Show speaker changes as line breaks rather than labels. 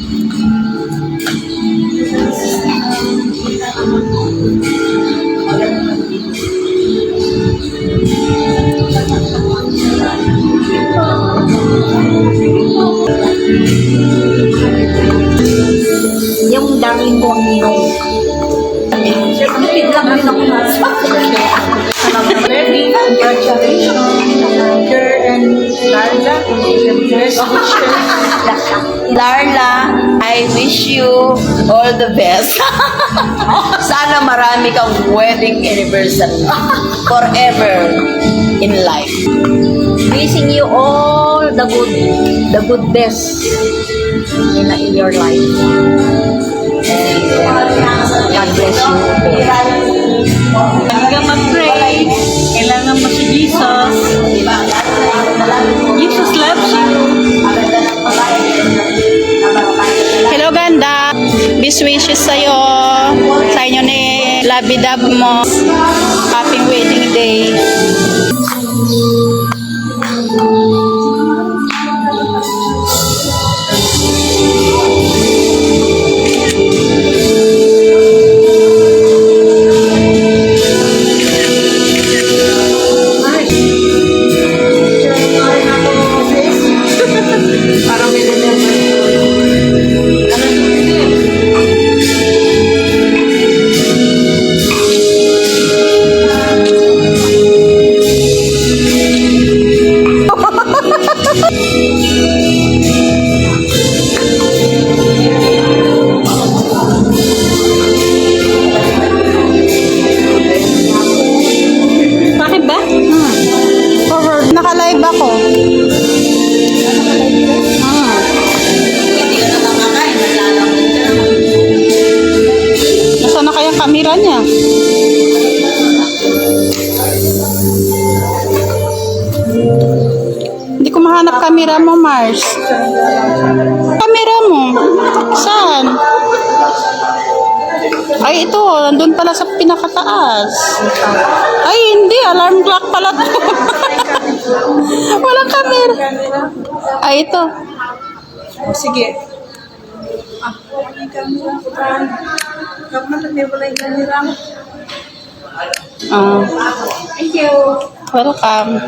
Yung darling ko ang ninong. Stupid lang din ako na. Congratulations, Jer and Larla.
Larla, I wish you all the best. Sana marami kang wedding anniversary forever in life.
Wishing you all the good best in your life. And God bless you.
Huwag ka mag-pray. Kailangan mo si Jesus. Jesus loves you.
Hello, ganda. Best wishes sa'yo. Sa inyo ni Labidab mo. Happy wedding day.
Bakit ba?
Forward. Naka-live ako.
Hindi ka na makakain, naglalamig ka naman.
Nasaan na kayang kamera niya? Hindi ko mahanap kamera mo, Mars. Kamera mo? Saan? Ay, ito. Nandun pala sa pinakataas. Ay, hindi. Alarm clock pala to. Walang kamera. Ay, ito.
Sige. Wala yung camera. Kapag wala yung camera.
Thank you. Welcome.